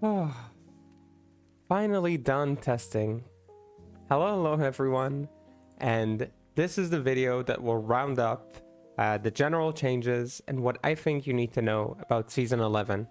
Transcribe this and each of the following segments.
Oh, finally done testing. Hello everyone, and this is the video that will round up the general changes and what I think you need to know about Season 11.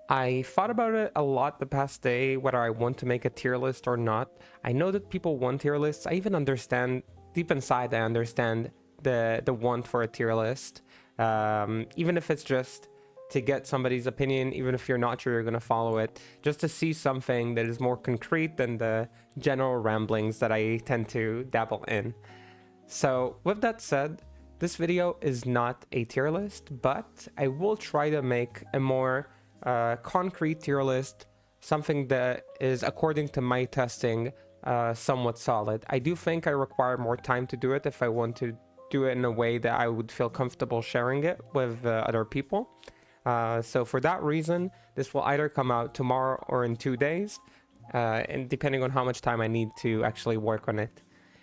I thought about it a lot the past day, whether I want to make a tier list or not. I know that people want tier lists. I even understand, deep inside I understand the want for a tier list. Even if it's just to get somebody's opinion, even if you're not sure you're going to follow it, just to see something that is more concrete than the general ramblings that I tend to dabble in. So with that said, this video is not a tier list, but I will try to make a more concrete tier list, something that is, according to my testing, somewhat solid. I do think I require more time to do it if I want to do it in a way that I would feel comfortable sharing it with other people. So for that reason, this will either come out tomorrow or in 2 days, and depending on how much time I need to actually work on it.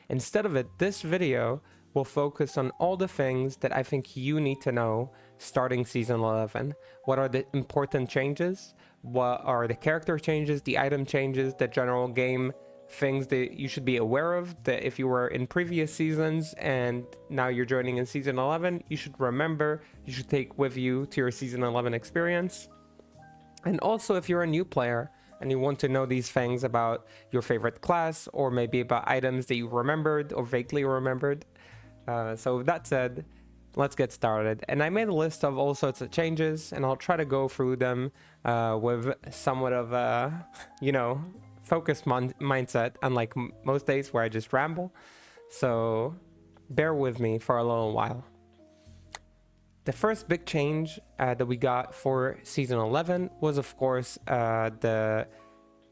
Instead of it, this video will focus on all the things that I think you need to know starting Season 11. What are the important changes? What are the character changes, the item changes, the general game things that you should be aware of, that if you were in previous seasons and now you're joining in Season 11, you should remember, you should take with you to your Season 11 experience. And also, if you're a new player and you want to know these things about your favorite class, or maybe about items that you remembered or vaguely remembered. So with that said, let's get started. And I made a list of all sorts of changes, and I'll try to go through them with somewhat of a, focused mindset, unlike most days where I just ramble. So bear with me for a little while. The first big change that we got for Season 11 was, of course, the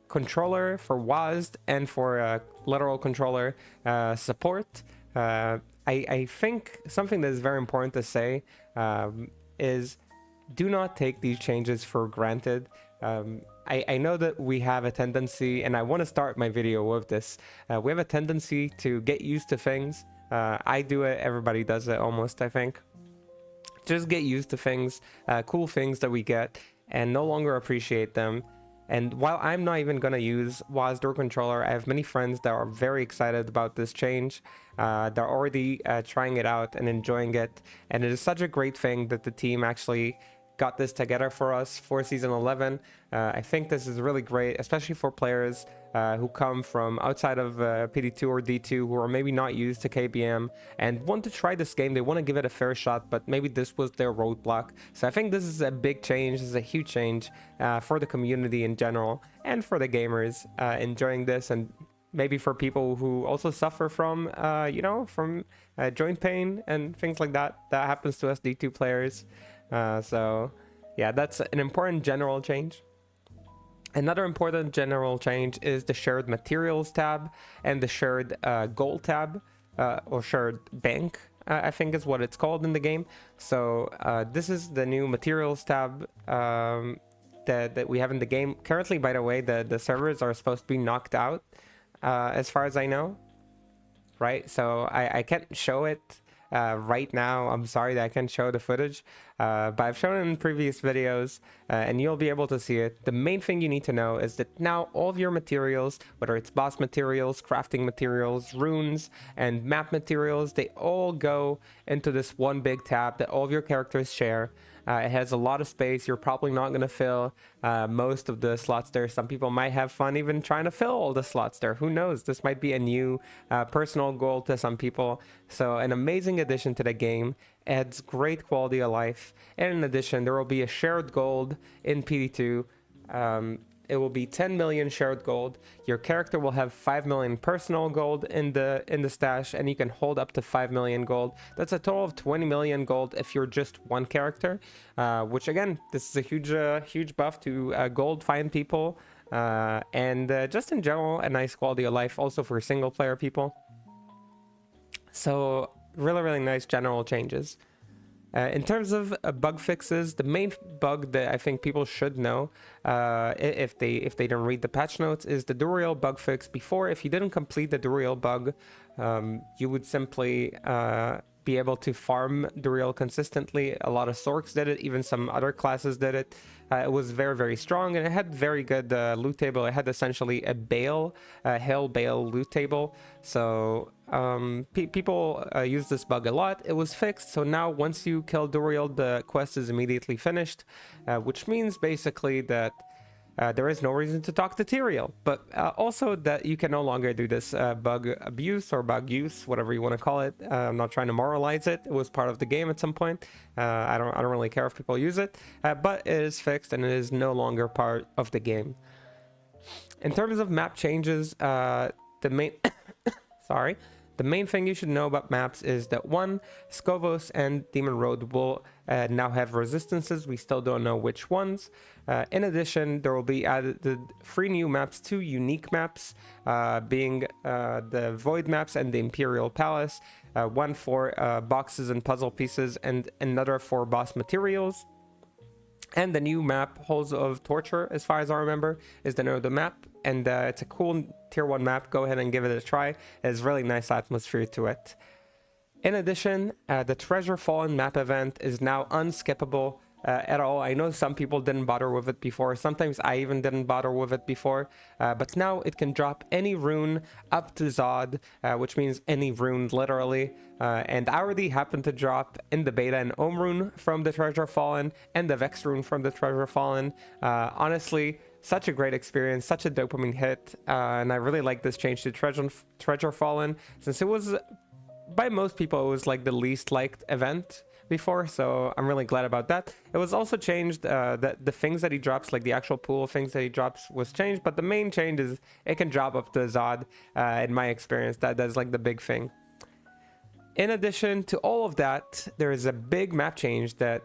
controller for WASD and for literal controller support. I think something that is very important to say is do not take these changes for granted. I know that we have a tendency, and I want to start my video with this, we have a tendency to get used to things. I do it, everybody does it almost, I think. Just get used to things, cool things that we get, and no longer appreciate them. And while I'm not even going to use WASD or controller, I have many friends that are very excited about this change. They're already trying it out and enjoying it. And it is such a great thing that the team actually got this together for us for Season 11. I think this is really great, especially for players who come from outside of PD2 or D2, who are maybe not used to KBM and want to try this game. They want to give it a fair shot, but maybe this was their roadblock. So I think this is a big change. This is a huge change for the community in general and for the gamers enjoying this, and maybe for people who also suffer from, joint pain and things like that. That happens to us D2 players. So yeah, that's an important general change. Another important general change is the shared materials tab and the shared gold tab, or shared bank, I think is what it's called in the game. So this is the new materials tab that we have in the game. Currently, by the way, the servers are supposed to be knocked out, as far as I know, right? So I can't show it right now. I'm sorry that I can't show the footage, but I've shown it in previous videos, and you'll be able to see it. The main thing you need to know is that now all of your materials, whether it's boss materials, crafting materials, runes, and map materials, they all go into this one big tab that all of your characters share. It has a lot of space. You're probably not going to fill most of the slots there. Some people might have fun even trying to fill all the slots there. Who knows? This might be a new personal goal to some people. So an amazing addition to the game. Adds great quality of life. And in addition, there will be a shared gold in PD2. It will be 10 million shared gold. Your character will have 5 million personal gold in the stash, and you can hold up to 5 million gold. That's a total of 20 million gold if you're just one character, which again, this is a huge buff to gold find people, and just in general, a nice quality of life also for single player people. So really nice general changes. In terms of bug fixes, the main bug that I think people should know, if they don't read the patch notes, is the Duriel bug fix. Before, if you didn't complete the Duriel bug, you would simply be able to farm Duriel consistently. A lot of Sorks did it, even some other classes did it. It was very, very strong, and it had very good loot table. It had essentially a Bale, Hail Bale loot table. So people use this bug a lot. It was fixed, so now once you kill Duriel, the quest is immediately finished, which means basically that there is no reason to talk to Tyrael, but also that you can no longer do this bug abuse or bug use, whatever you want to call it. I'm not trying to moralize it. It was part of the game at some point. I don't really care if people use it, but it is fixed and it is no longer part of the game. In terms of map changes, the main the main thing you should know about maps is that one, Skovos and Demon Road will now have resistances. We still don't know which ones. In addition, there will be added 3 new maps, 2 unique maps, being the Void maps and the Imperial Palace. One for boxes and puzzle pieces, and another for boss materials. And the new map, Halls of Torture, as far as I remember, is the name of the map. And it's a cool tier 1 map. Go ahead and give it a try. It has really nice atmosphere to it. In addition, the Treasure Fallen map event is now unskippable at all. I know some people didn't bother with it before. Sometimes I even didn't bother with it before. But now it can drop any rune up to Zod, which means any rune, literally. And I already happened to drop in the beta an Ohm rune from the Treasure Fallen and the Vex rune from the Treasure Fallen. Honestly, such a great experience, such a dopamine hit. And I really like this change to Treasure Fallen, since it was, by most people, it was like the least liked event before, so I'm really glad about that. It was also changed, that the things that he drops, like the actual pool of things that he drops, was changed, but the main change is it can drop up to Zod. In my experience, that's like the big thing. In addition to all of that, there is a big map change that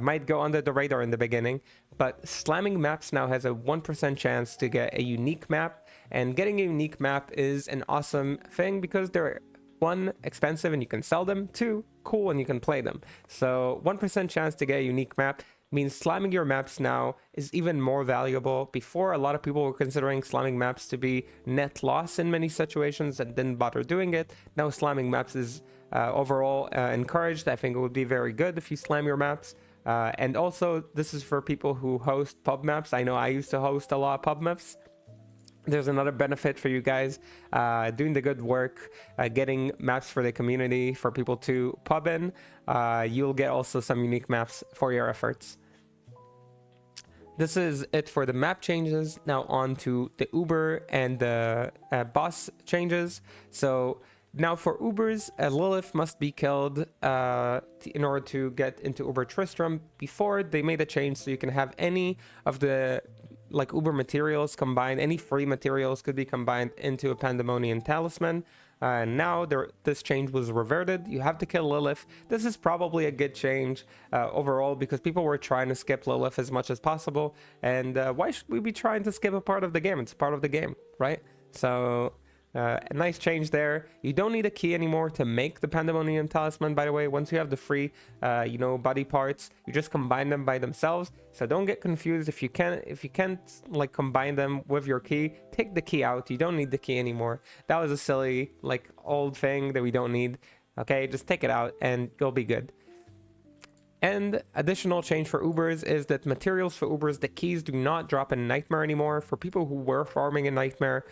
might go under the radar in the beginning, but slamming maps now has a 1% chance to get a unique map, and getting a unique map is an awesome thing because they're, 1, expensive and you can sell them, 2, cool and you can play them. So 1% chance to get a unique map means slamming your maps now is even more valuable. Before, a lot of people were considering slamming maps to be net loss in many situations and didn't bother doing it. Now slamming maps is overall encouraged. I think it would be very good if you slam your maps. And also, this is for people who host pub maps. I know I used to host a lot of pub maps. There's another benefit for you guys doing the good work, getting maps for the community, for people to pub in. You'll get also some unique maps for your efforts. This is it for the map changes. Now on to the Uber and the boss changes. So now for Ubers, Lilith must be killed in order to get into Uber Tristram. Before, they made a change so you can have any of the like Uber materials combined, any free materials could be combined into a Pandemonium Talisman. Now this change was reverted. You have to kill Lilith. This is probably a good change overall, because people were trying to skip Lilith as much as possible. And why should we be trying to skip a part of the game? It's part of the game, right? So a nice change there. You don't need a key anymore to make the Pandemonium Talisman, by the way. Once you have the free body parts, you just combine them by themselves. So don't get confused. If you can't like combine them with your key, take the key out. You don't need the key anymore. That was a silly like old thing that we don't need. Okay, just take it out and you'll be good. And additional change for Ubers is that materials for Ubers, the keys do not drop in Nightmare anymore. For people who were farming in Nightmare,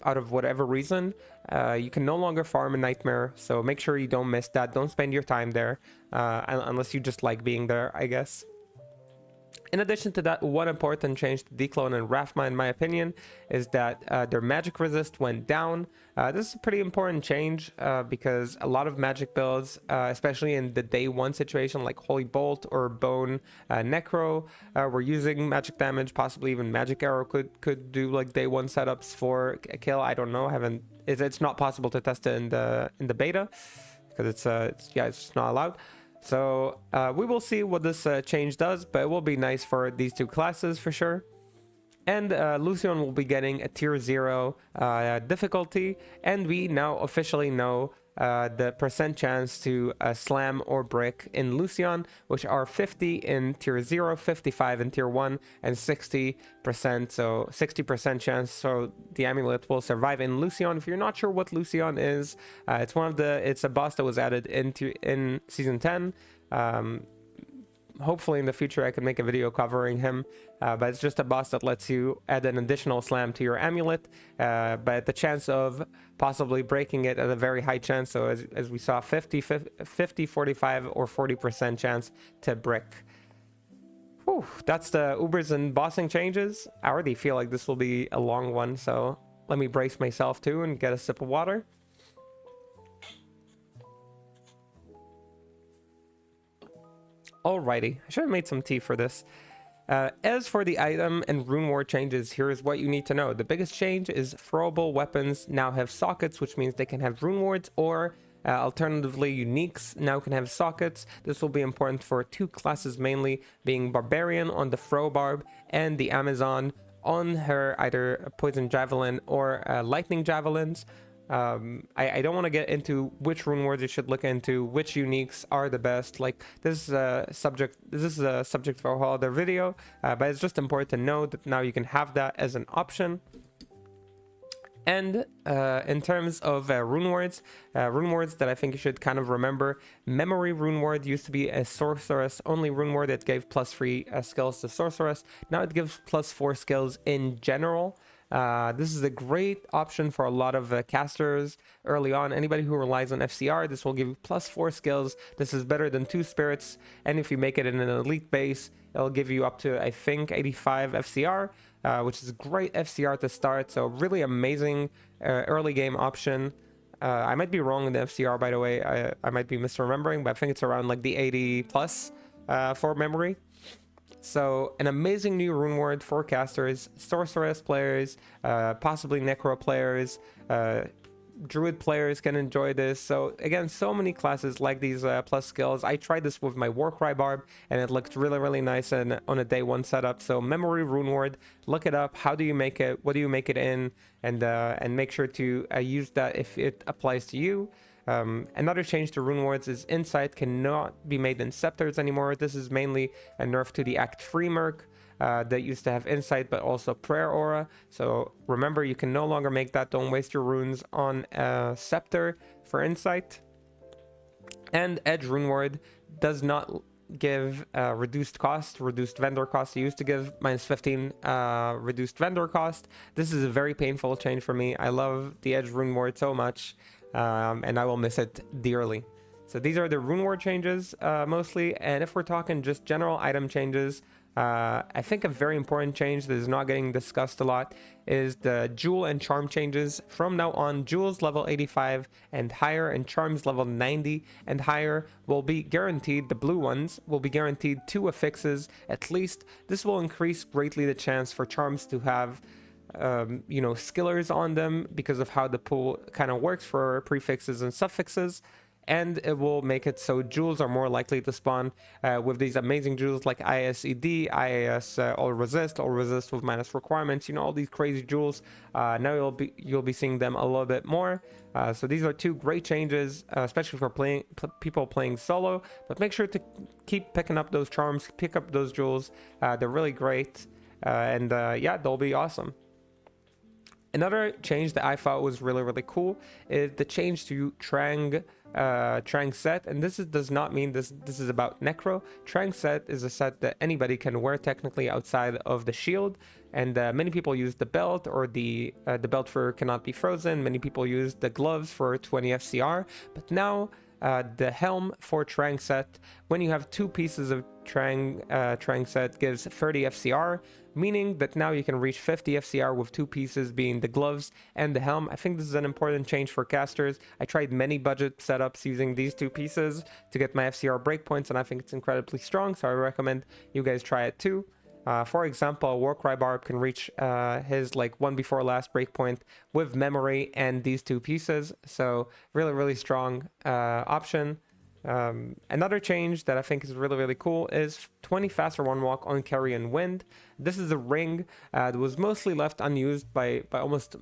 out of whatever reason, you can no longer farm in Nightmare, so make sure you don't miss that. Don't spend your time there, unless you just like being there, I guess. In addition to that, one important change to Declone and Rathma, in my opinion, is that their magic resist went down. This is a pretty important change because a lot of magic builds, especially in the day 1 situation like Holy Bolt or Bone Necro, were using magic damage. Possibly even Magic Arrow could do like day 1 setups for a kill. I don't know. It's not possible to test it in the beta because it's just not allowed. So we will see what this change does, but it will be nice for these 2 classes for sure. And Lucian will be getting a tier 0 difficulty, and we now officially know the percent chance to slam or brick in Lucian, which are 50 in tier 0, 55 in tier 1, and 60%. So 60% chance so the amulet will survive in Lucian. If you're not sure what Lucian is, it's a boss that was added in season 10. Hopefully in the future I can make a video covering him, but it's just a boss that lets you add an additional slam to your amulet, but the chance of possibly breaking it at a very high chance. So as we saw, 50, 45 or 40% chance to brick. Whew, that's the Ubers and bossing changes. I already feel like this will be a long one, so let me brace myself too and get a sip of water. Alrighty, I should have made some tea for this. As for the item and Runeword changes, here's what you need to know. The biggest change is throwable weapons now have sockets, which means they can have Runewords, or alternatively uniques now can have sockets. This will be important for two classes mainly, being Barbarian on the throw barb and the Amazon on her either poison javelin or lightning javelins. I don't want to get into which rune words you should look into, which uniques are the best. Like this is a subject for a whole other video, but it's just important to know that now you can have that as an option. And in terms of rune words that I think you should kind of remember, memory rune word used to be a sorceress only rune word that gave +3 skills to sorceress. Now it gives +4 skills in general. This is a great option for a lot of casters early on. Anybody who relies on FCR, this will give you +4 skills. This is better than 2 spirits, and if you make it in an elite base, it'll give you up to, I think, 85 FCR, which is a great FCR to start. So really amazing early game option. I might be wrong in the FCR, by the way. I might be misremembering, but I think it's around like the 80 plus for memory. So an amazing new rune word for casters, sorceress players, possibly necro players, druid players can enjoy this. So again, so many classes like these plus skills. I tried this with my Warcry barb and it looked really nice and on a day 1 setup. So memory rune word, look it up. How do you make it? What do you make it in? And make sure to use that if it applies to you. Another change to rune words is insight cannot be made in scepters anymore. This is mainly a nerf to the Act 3 merc that used to have insight but also prayer aura. So remember, you can no longer make that. Don't waste your runes on a scepter for insight. And edge rune word does not give reduced vendor cost. It used to give -15 reduced vendor cost. This is a very painful change for me. I love the edge rune word so much. And I will miss it dearly. So these are the rune word changes mostly. And if we're talking just general item changes, I think a very important change that is not getting discussed a lot is the jewel and charm changes. From now on, jewels level 85 and higher and charms level 90 and higher will be guaranteed. The blue ones will be guaranteed 2 affixes at least. This will increase greatly the chance for charms to have skillers on them because of how the pool kind of works for prefixes and suffixes, and it will make it so jewels are more likely to spawn with these amazing jewels like ISED, IAS all resist with minus requirements, all these crazy jewels. Now you'll be seeing them a little bit more. So these are 2 great changes, especially for people playing solo, but make sure to keep picking up those charms, pick up those jewels. They're really great, and yeah, they'll be awesome. Another change that I thought was really cool is the change to Trang set, and this does not mean this is about Necro. Trang set is a set that anybody can wear technically outside of the shield, and many people use the belt, or the belt for cannot be frozen. Many people use the gloves for 20 FCR, but now the helm for Trang set, when you have 2 pieces of Trang set, gives 30 FCR, meaning that now you can reach 50 FCR with 2 pieces, being the gloves and the helm. I think this is an important change for casters. I tried many budget setups using these 2 pieces to get my FCR breakpoints, and I think it's incredibly strong, so I recommend you guys try it too. For example, Warcry barb can reach his like 1 before last breakpoint with memory and these 2 pieces, so really strong option. Another change that I think is really cool is 20 faster one walk on Carrion Wind. This is a ring that was mostly left unused by almost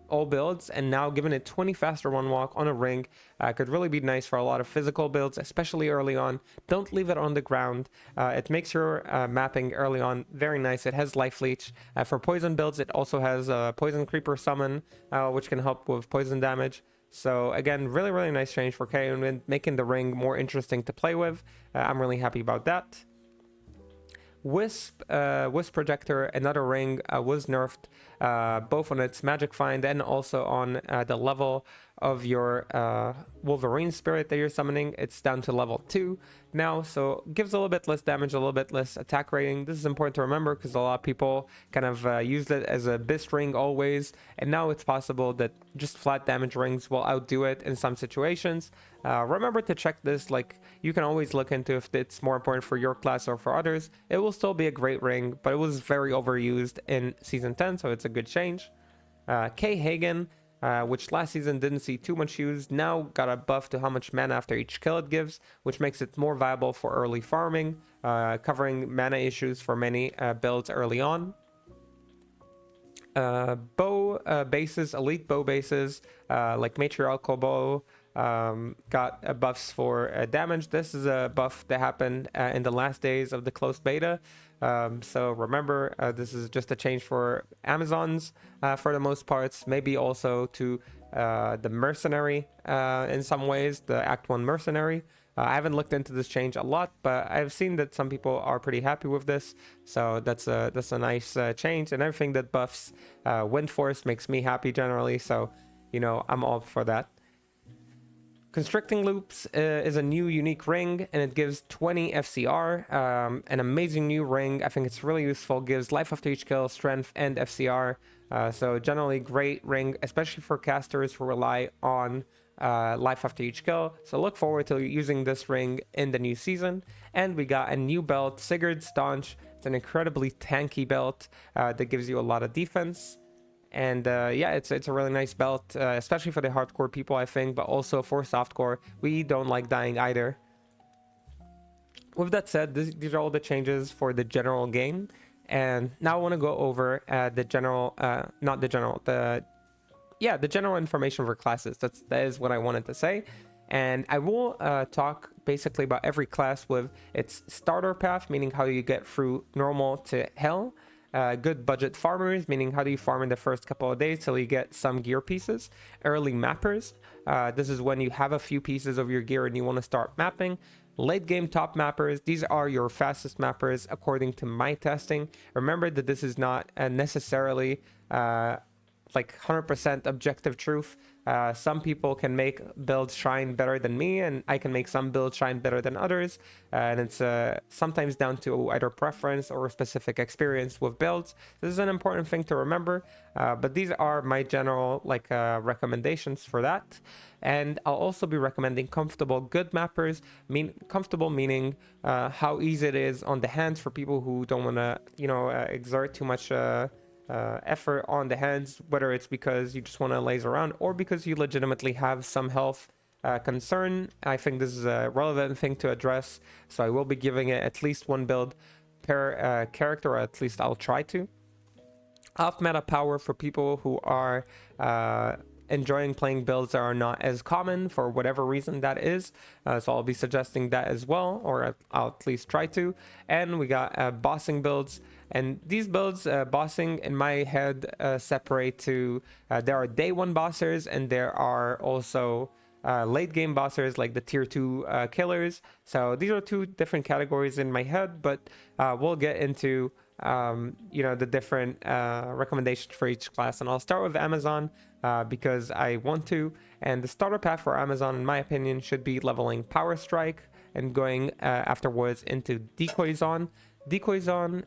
all builds, and now giving it 20 faster one walk on a ring could really be nice for a lot of physical builds, especially early on. Don't leave it on the ground. It makes your mapping early on very nice. It has life leech. For poison builds, it also has poison creeper summon, which can help with poison damage. So again, really, really nice change for Kaon, making the ring more interesting to play with. I'm really happy about that. Wisp Projector, another ring, was nerfed both on its magic find and also on the level of your Wolverine spirit that you're summoning. It's down to level 2 now, so gives a little bit less damage, a little bit less attack rating. This is important to remember because a lot of people kind of used it as a Beast ring always, and now it's possible that just flat damage rings will outdo it in some situations. Remember to check this, like you can always look into if it's more important for your class or for others. It will still be a great ring, but it was very overused in Season 10, so it's a good change. K. Hagen, which last season didn't see too much use, now got a buff to how much mana after each kill it gives, which makes it more viable for early farming, covering mana issues for many builds early on. Bow bases, elite bow bases, like matriarchal bow, got buffs for damage. This is a buff that happened in the last days of the closed beta. So remember, this is just a change for Amazons for the most parts, maybe also to the mercenary in some ways, the Act 1 mercenary. I haven't looked into this change a lot, but I've seen that some people are pretty happy with this, so that's a nice change. And everything that buffs Wind Force makes me happy generally, so you know, I'm all for that. Constricting Loops is a new unique ring, and it gives 20 FCR, an amazing new ring. I think it's really useful, gives life after each kill, strength, and FCR. So generally great ring, especially for casters who rely on life after each kill. So look forward to using this ring in the new season. And we got a new belt, Sigurd Staunch. It's an incredibly tanky belt that gives you a lot of defense. And yeah, it's a really nice belt, especially for the hardcore people, I think, but also for softcore. We don't like dying either. With that said, these are all the changes for the general game. And now I want to go over the general information for classes. That is what I wanted to say. And I will talk basically about every class with its starter path, meaning how you get through normal to hell. Good budget farmers, meaning how do you farm in the first couple of days till you get some gear pieces. Early mappers, this is when you have a few pieces of your gear and you want to start mapping. Late game top mappers, these are your fastest mappers according to my testing. Remember that this is not necessarily like 100% objective truth. Some people can make builds shine better than me, and I can make some builds shine better than others, and it's sometimes down to either preference or specific experience with builds. This is an important thing to remember, but these are my general recommendations for that. And I'll also be recommending comfortable good mappers. Comfortable meaning how easy it is on the hands for people who don't want to exert too much effort on the hands, whether it's because you just want to laze around or because you legitimately have some health concern. I think this is a relevant thing to address, so I will be giving it at least one build per character, or at least I'll try to. Off meta power for people who are enjoying playing builds that are not as common for whatever reason that is, so I'll be suggesting that as well, or I'll at least try to. And we got bossing builds, and these builds, bossing in my head, separate to there are day 1 bossers, and there are also late game bossers like the tier 2 killers. So these are 2 different categories in my head, but we'll get into the different recommendations for each class. And I'll start with Amazon because I want to. And the starter path for Amazon, in my opinion, should be leveling Power Strike and going afterwards into Decoys On. Decoys On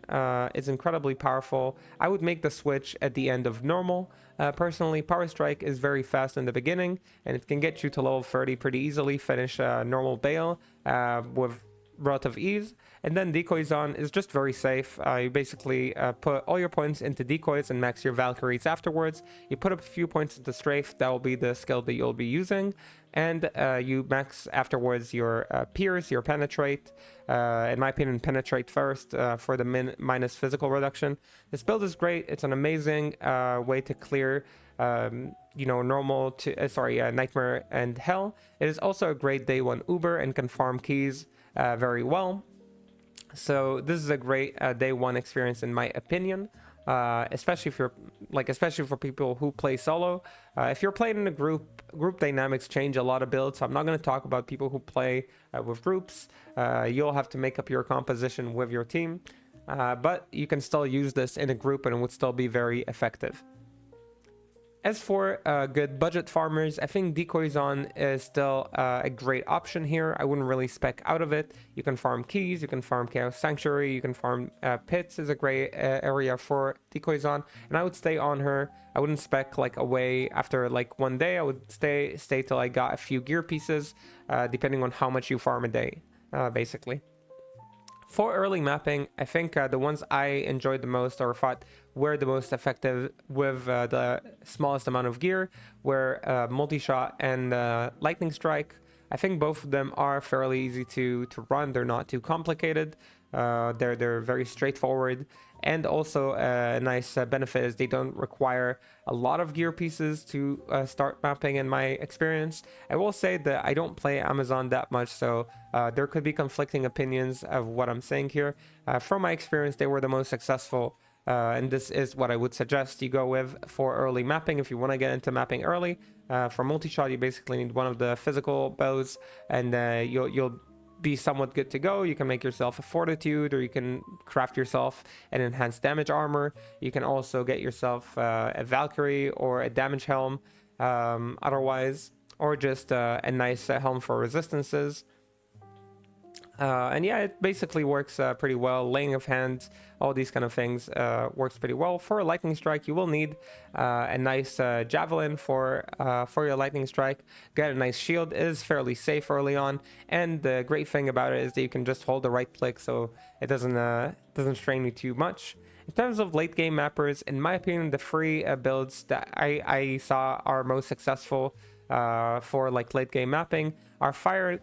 is incredibly powerful. I would make the switch at the end of normal. Personally, Power Strike is very fast in the beginning, and it can get you to level 30 pretty easily, finish normal Bale with relative ease. And then decoys on is just very safe. You basically put all your points into decoys and max your Valkyries afterwards. You put up a few points into strafe, that will be the skill that you'll be using. And you max afterwards your pierce, your penetrate. In my opinion, penetrate first for the minus physical reduction. This build is great. It's an amazing way to clear normal to nightmare and hell. It is also a great day one Uber and can farm keys very well. So this is a great day one experience in my opinion. Especially for people who play solo. If you're playing in a group dynamics change a lot of builds. So I'm not going to talk about people who play with groups. You'll have to make up your composition with your team, but you can still use this in a group and it would still be very effective. As for good budget farmers, I think decoys on is still a great option here. I wouldn't really spec out of it. You can farm keys, you can farm Chaos Sanctuary, you can farm pits is a great area for decoys on. And I would stay on her. I wouldn't spec like away after like one day. I would stay till I got a few gear pieces, depending on how much you farm a day, basically. For early mapping, I think the ones I enjoyed the most or thought were the most effective with the smallest amount of gear were multi-shot and lightning strike. I think both of them are fairly easy to run. They're not too complicated. They're very straightforward. And also a nice benefit is they don't require a lot of gear pieces to start mapping in my experience. I will say that I don't play Amazon that much, so there could be conflicting opinions of what I'm saying here. From my experience, they were the most successful, and this is what I would suggest you go with for early mapping if you want to get into mapping early. For multi-shot, you basically need one of the physical bows, and you'll be somewhat good to go. You can make yourself a fortitude, or you can craft yourself an enhanced damage armor. You can also get yourself a Valkyrie or a damage helm otherwise, or just a nice helm for resistances. And yeah, it basically works pretty well. Laying of hands, all these kind of things works pretty well. For a lightning strike, you will need a nice javelin for your lightning strike. Get a nice shield. It is fairly safe early on, and the great thing about it is that you can just hold the right click, so it doesn't strain you too much. In terms of late game mappers, in my opinion, the free builds that I saw are most successful for like late game mapping are Fire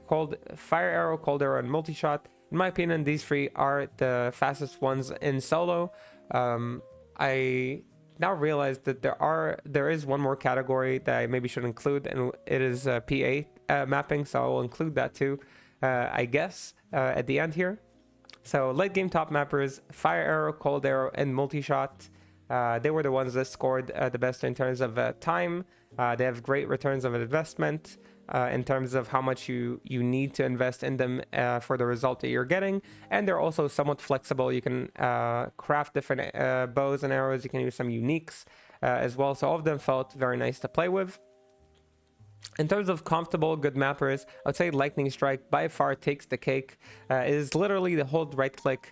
Arrow, Cold Arrow, and Multi-Shot. In my opinion, these three are the fastest ones in solo. I now realize that there is one more category that I maybe should include, and it is P8 mapping, so I will include that too, I guess, at the end here. So late game top mappers, Fire Arrow, Cold Arrow, and Multi-Shot. They were the ones that scored the best in terms of time. They have great returns of investment in terms of how much you need to invest in them for the result that you're getting. And they're also somewhat flexible. You can craft different bows and arrows. You can use some uniques as well. So all of them felt very nice to play with. In terms of comfortable, good mappers, I would say Lightning Strike by far takes the cake. It is literally the hold right click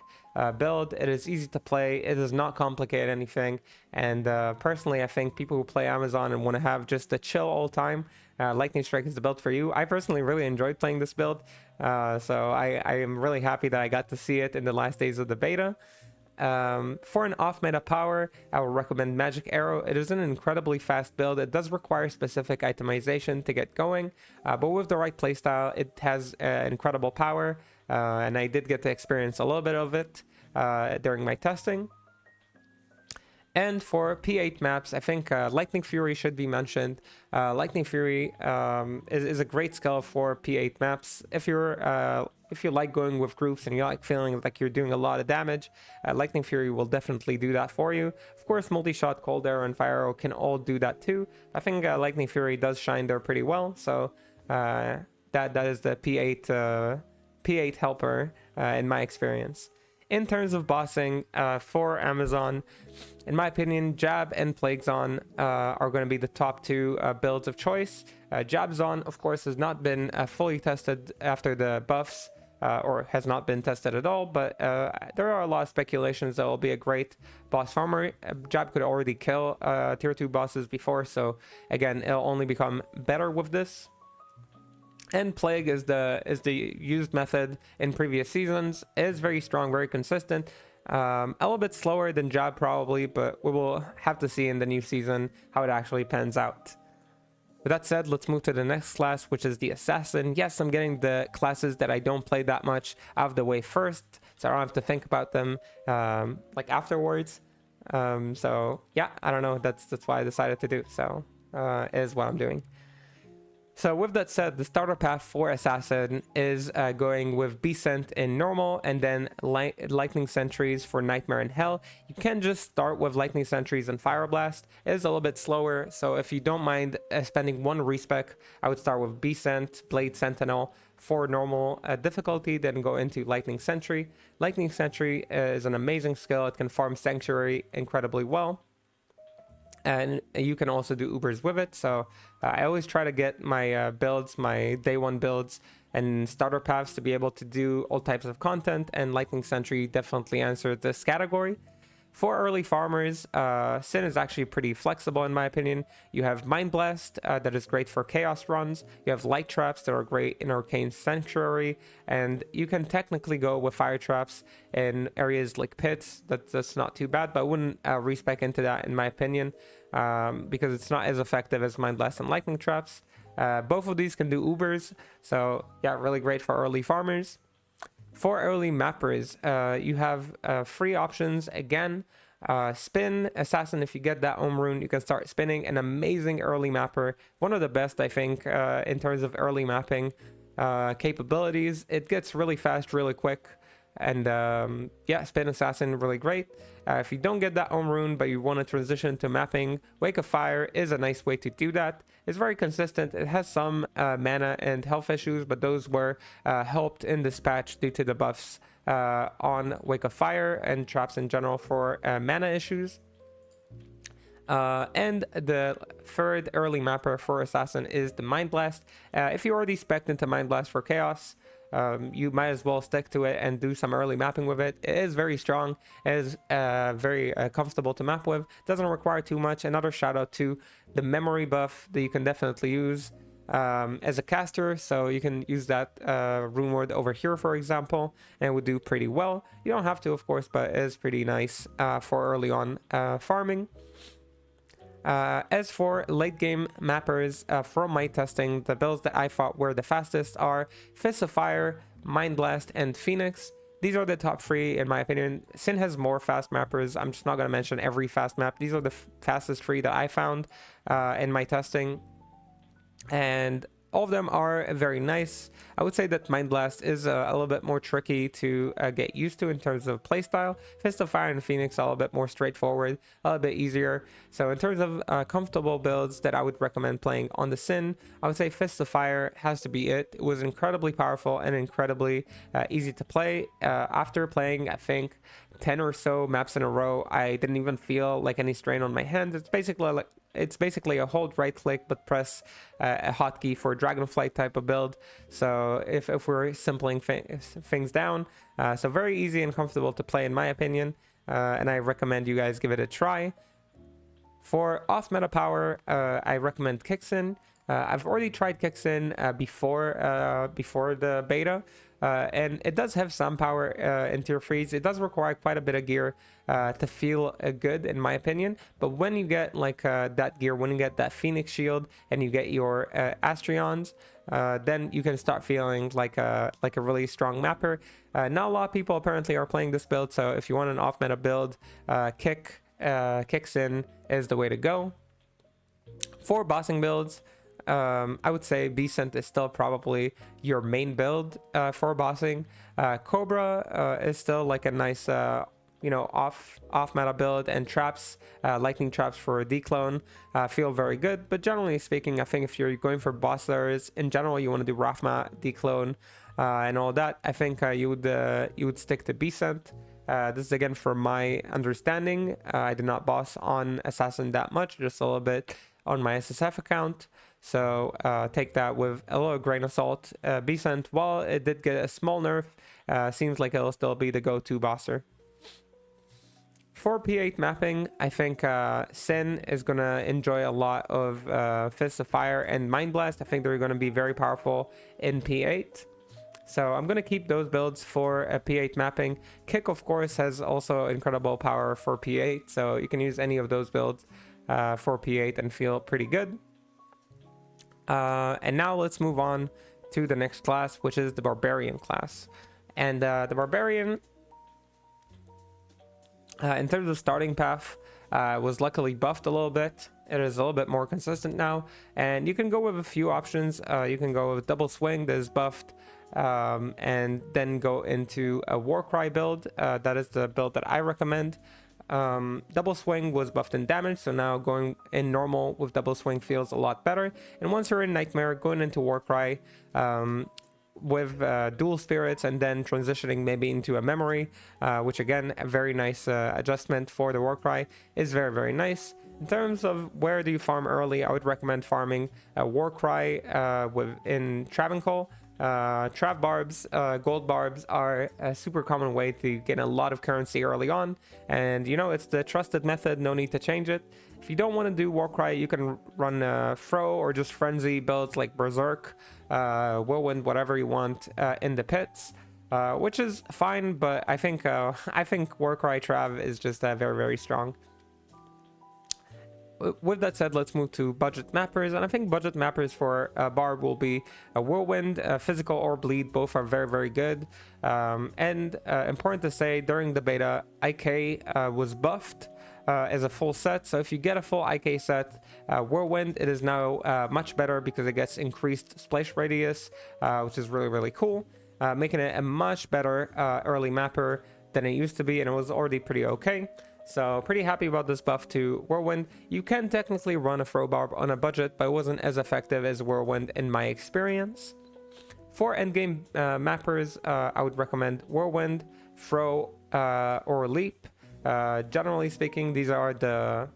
build. It is easy to play. It does not complicate anything. And personally, I think people who play Amazon and want to have just a chill all time, Lightning Strike is the build for you. I personally really enjoyed playing this build. So I am really happy that I got to see it in the last days of the beta. For an off-meta power, I will recommend Magic Arrow. It is an incredibly fast build. It does require specific itemization to get going, but with the right playstyle, it has incredible power, and I did get to experience a little bit of it during my testing. And for P8 maps, I think Lightning Fury should be mentioned. Lightning Fury is a great skill for P8 maps. If you like going with groups and you like feeling like you're doing a lot of damage, Lightning Fury will definitely do that for you. Of course, Multi-Shot, Cold Arrow, and Fire Arrow can all do that too. I think Lightning Fury does shine there pretty well. So that is the P8 helper in my experience. In terms of bossing for Amazon, in my opinion, Jab and Plague Zon are going to be the top two builds of choice. Jab Zon, of course, has not been fully tested after the buffs, or has not been tested at all, but there are a lot of speculations that will be a great boss farmer. Jab could already kill tier 2 bosses before, so again, it'll only become better with this. And Plague is the used method in previous seasons. It is very strong, very consistent. A little bit slower than Jab probably, but we will have to see in the new season how it actually pans out. With that said, let's move to the next class, which is the Assassin. Yes, I'm getting the classes that I don't play that much out of the way first, so I don't have to think about them like afterwards. So yeah, I don't know. That's why I decided to do. So is what I'm doing. So with that said, the starter path for Assassin is going with Beast in normal and then Lightning Sentries for Nightmare and Hell. You can just start with Lightning Sentries and Fire Blast. It is a little bit slower, so if you don't mind spending one respec, I would start with Beast, Blade Sentinel for normal difficulty, then go into Lightning Sentry. Lightning Sentry is an amazing skill. It can farm Sanctuary incredibly well. And you can also do Ubers with it. So I always try to get my builds, my day one builds and starter paths to be able to do all types of content. And Lightning Sentry definitely answered this category. For early farmers, Sin is actually pretty flexible in my opinion. You have Mind Blast that is great for chaos runs. You have Light Traps that are great in Arcane Sanctuary. And you can technically go with Fire Traps in areas like Pits. That's not too bad, but I wouldn't respec into that in my opinion because it's not as effective as Mind Blast and Lightning Traps. Both of these can do Ubers. So yeah, really great for early farmers. For early mappers, you have free options again. Spin Assassin, if you get that rune, you can start spinning. An amazing early mapper, one of the best I think in terms of early mapping capabilities. It gets really fast, really quick, and yeah, Spin Assassin really great. If you don't get that rune but you want to transition to mapping, Wake of Fire is a nice way to do that. It's very consistent. It has some mana and health issues, but those were helped in this patch due to the buffs on Wake of Fire and traps in general for mana issues. And the third early mapper for Assassin is the Mind Blast. If you already spec'd into Mind Blast for Chaos, you might as well stick to it and do some early mapping with it. It is very strong. It is very comfortable to map with. Doesn't require too much. Another shout out to the memory buff that you can definitely use as a caster. So you can use that Runeword over here, for example, and it would do pretty well. You don't have to, of course, but it is pretty nice for early on farming. As for late game mappers, from my testing, the builds that I thought were the fastest are Fist of Fire, Mind Blast, and Phoenix. These are the top three in my opinion. Sin has more fast mappers. I'm just not going to mention every fast map. These are the fastest three that I found in my testing. And all of them are very nice. I would say that Mind Blast is a little bit more tricky to get used to in terms of playstyle. Fist of Fire and Phoenix are a little bit more straightforward, a little bit easier. So in terms of comfortable builds that I would recommend playing on the Sin, I would say Fist of Fire has to be it. It was incredibly powerful and incredibly easy to play. After playing, I think, 10 or so maps in a row, I didn't even feel like any strain on my hand. It's basically a hold right click but press a hotkey for Dragonflight type of build. So if we're simpling things down, so very easy and comfortable to play in my opinion, and I recommend you guys give it a try. For off meta power, I recommend Kixin. I've already tried Kixin before the beta, and it does have some power in tier 3s. It does require quite a bit of gear to feel good in my opinion, but when you get like that gear, when you get that Phoenix shield and you get your Astrions, then you can start feeling like a really strong mapper. Not a lot of people apparently are playing this build, so if you want an off meta build, Kixin is the way to go. For bossing builds, I would say Beast is still probably your main build for bossing. Cobra is still like a nice off meta build, and traps, lightning traps for declone feel very good. But generally speaking, I think if you're going for bosslers in general, you want to do Rathma, declone, and all that, I think you would stick to Beast. This is again from my understanding. I did not boss on Assassin that much, just a little bit on my SSF account. So take that with a little grain of salt. Beast, while it did get a small nerf, seems like it'll still be the go-to bosser. for P8 mapping, I think Sin is going to enjoy a lot of Fists of Fire and Mind Blast. I think they're going to be very powerful in P8. So I'm going to keep those builds for a P8 mapping. Kick, of course, has also incredible power for P8. So you can use any of those builds for P8 and feel pretty good. And now let's move on to the next class, which is the Barbarian class. And the Barbarian, in terms of starting path, was luckily buffed a little bit. It is a little bit more consistent now. And you can go with a few options. You can go with Double Swing that is buffed. And then go into a Warcry build. That is the build that I recommend. Double Swing was buffed in damage, so now going in normal with Double Swing feels a lot better. And once you're in Nightmare, going into Warcry with Dual Spirits and then transitioning maybe into a Memory, which again, a very nice adjustment for the Warcry, is very, very nice. In terms of where do you farm early, I would recommend farming a Warcry in Travancore. Trav barbs, gold barbs are a super common way to get a lot of currency early on, and you know, it's the trusted method, no need to change it. If you don't want to do Warcry, you can run Fro or just Frenzy builds like Berserk, Whirlwind, whatever you want in the pits, which is fine, but I think Warcry Trav is just very, very strong. With that said, let's move to budget mappers, and I think budget mappers for Barb will be a Whirlwind, Physical, or Bleed. Both are very, very good. And important to say, during the beta, IK was buffed as a full set. So if you get a full IK set, Whirlwind, it is now much better because it gets increased splash radius, which is really, really cool, making it a much better early mapper than it used to be, and it was already pretty okay. So pretty happy about this buff to Whirlwind. You can technically run a Fro Barb on a budget, but it wasn't as effective as Whirlwind in my experience. For endgame mappers, I would recommend Whirlwind, Fro, or Leap. Generally speaking, these are the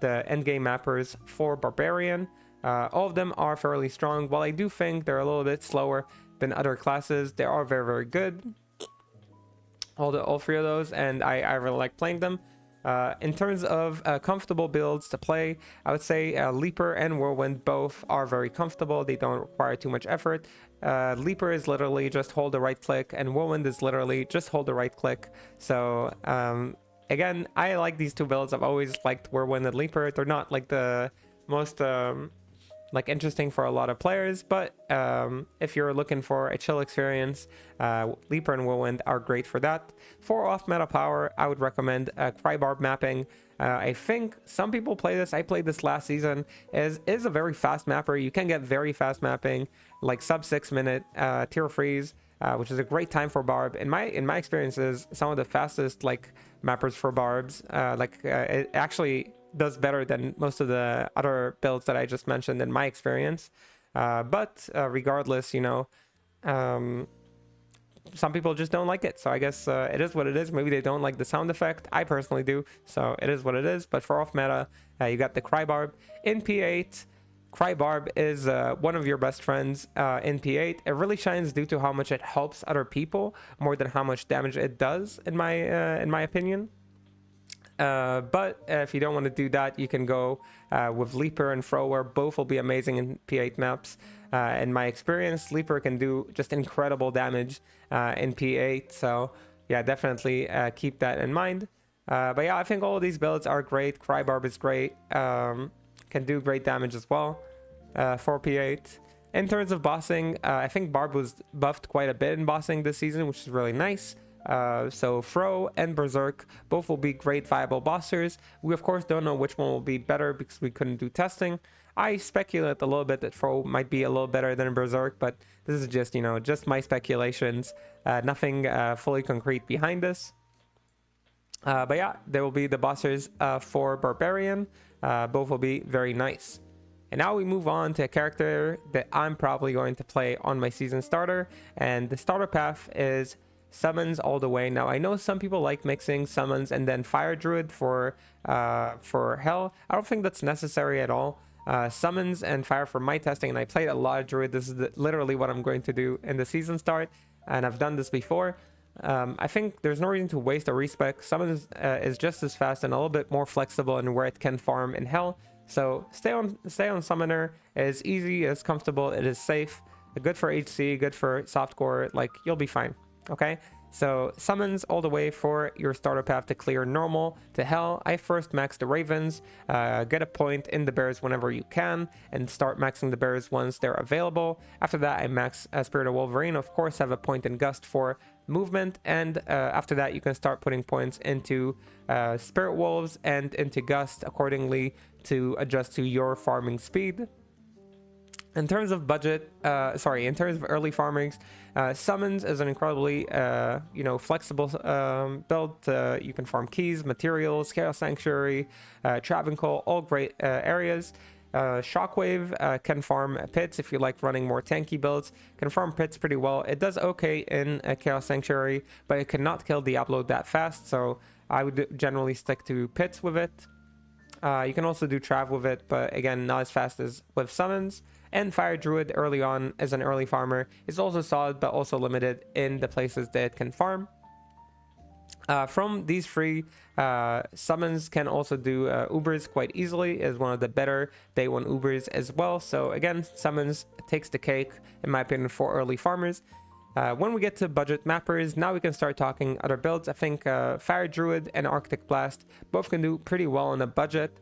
endgame mappers for Barbarian. All of them are fairly strong. While I do think they're a little bit slower than other classes, they are very, very good. All three of those, and I really like playing them. In terms of comfortable builds to play, I would say Leaper and Whirlwind both are very comfortable. They don't require too much effort. Leaper is literally just hold the right click, and Whirlwind is literally just hold the right click. So again, I like these two builds. I've always liked Whirlwind and Leaper. They're not like the most like interesting for a lot of players, but if you're looking for a chill experience, Leaper and Whirlwind are great for that. For off meta power, I would recommend Crybarb mapping. I think some people play this. I played this last season. Is a very fast mapper. You can get very fast mapping, like sub 6 minute tier freeze, which is a great time for Barb. In my experiences, some of the fastest like mappers for Barbs, it actually does better than most of the other builds that I just mentioned in my experience. But regardless, you know, some people just don't like it. So I guess it is what it is. Maybe they don't like the sound effect. I personally do. So it is what it is. But for off meta, you got the Crybarb. In P8, Crybarb is one of your best friends in P8. It really shines due to how much it helps other people more than how much damage it does, in my opinion. But if you don't want to do that, you can go with Leaper and Fro, where both will be amazing in P8 maps. In my experience, Leaper can do just incredible damage in P8. So yeah, definitely keep that in mind. But yeah, I think all of these builds are great. Crybarb is great. Can do great damage as well for P8. In terms of bossing, I think Barb was buffed quite a bit in bossing this season, which is really nice. So Fro and Berserk both will be great viable bossers. We of course don't know which one will be better because we couldn't do testing. I speculate a little bit that Fro might be a little better than Berserk, but this is just, you know, just my speculations. Nothing fully concrete behind this. But yeah, there will be the bossers for Barbarian. Both will be very nice. And now we move on to a character that I'm probably going to play on my season starter, and the starter path is summons all the way. Now I know some people like mixing summons and then fire druid for hell. I don't think that's necessary at all. Summons and fire for my testing, and I played a lot of druid. This is literally what I'm going to do in the season start, and I've done this before. I think there's no reason to waste a respec. Summons is just as fast and a little bit more flexible in where it can farm in hell. So stay on summoner. It is easy, it's comfortable, it is safe, good for HC, good for softcore. Like, you'll be fine. Okay, so summons all the way for your starter path to clear normal to hell. I first max the ravens, get a point in the bears whenever you can, and start maxing the bears once they're available. After that, I max Spirit of Wolverine, of course, have a point in gust for movement, and after that you can start putting points into Spirit Wolves and into Gust accordingly to adjust to your farming speed. In terms of budget, in terms of early farmings, Summons is an incredibly, flexible build. You can farm keys, materials, Chaos Sanctuary, Travancore, all great areas. Shockwave can farm pits if you like running more tanky builds. Can farm pits pretty well. It does okay in Chaos Sanctuary, but it cannot kill Diablo that fast, so I would generally stick to pits with it. You can also do Trav with it, but again, not as fast as with Summons. And Fire Druid early on as an early farmer is also solid, but also limited in the places that it can farm. From these three, Summons can also do Ubers quite easily, is one of the better day one Ubers as well. So again, Summons takes the cake, in my opinion, for early farmers. When we get to budget mappers, now we can start talking other builds. I think Fire Druid and Arctic Blast both can do pretty well on a budget.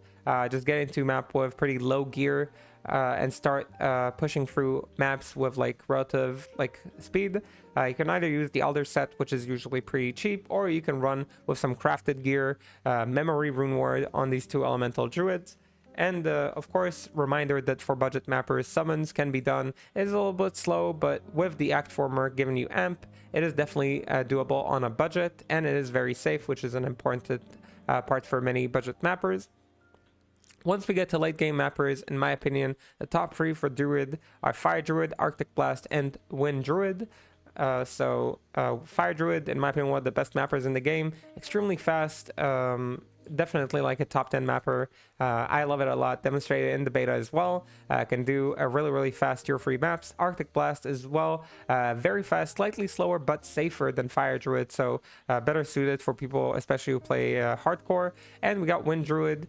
Just get into map with pretty low gear and start pushing through maps with like relative speed. You can either use the Elder set, which is usually pretty cheap, or you can run with some crafted gear, memory Runeword on these two elemental druids. And of course, reminder that for budget mappers, summons can be done. It is a little bit slow, but with the Act Former giving you amp, it is definitely doable on a budget, and it is very safe, which is an important part for many budget mappers. Once we get to late game mappers, in my opinion, the top three for Druid are Fire Druid, Arctic Blast, and Wind Druid. Fire Druid, in my opinion, one of the best mappers in the game. Extremely fast, definitely like a top 10 mapper. I love it a lot, demonstrated in the beta as well. Can do a really fast tier 3 maps. Arctic Blast as well, very fast, slightly slower but safer than Fire Druid, so better suited for people especially who play hardcore. And we got Wind Druid,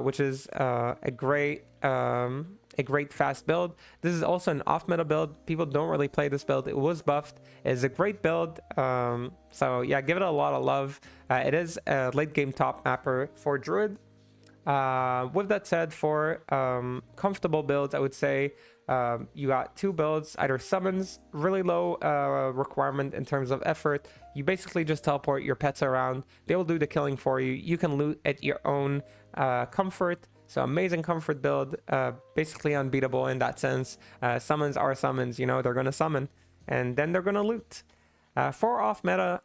which is a great fast build. This is also an off meta build. People don't really play this build. It was buffed. It's a great build. So yeah, give it a lot of love. It is a late game top mapper for Druid. With that said, for comfortable builds, I would say you got two builds, either summons, really low requirement in terms of effort. You basically just teleport your pets around. They will do the killing for you. You can loot at your own comfort. So amazing comfort build, basically unbeatable in that sense. Summons are summons, you know, they're going to summon and then they're going to loot. For off meta,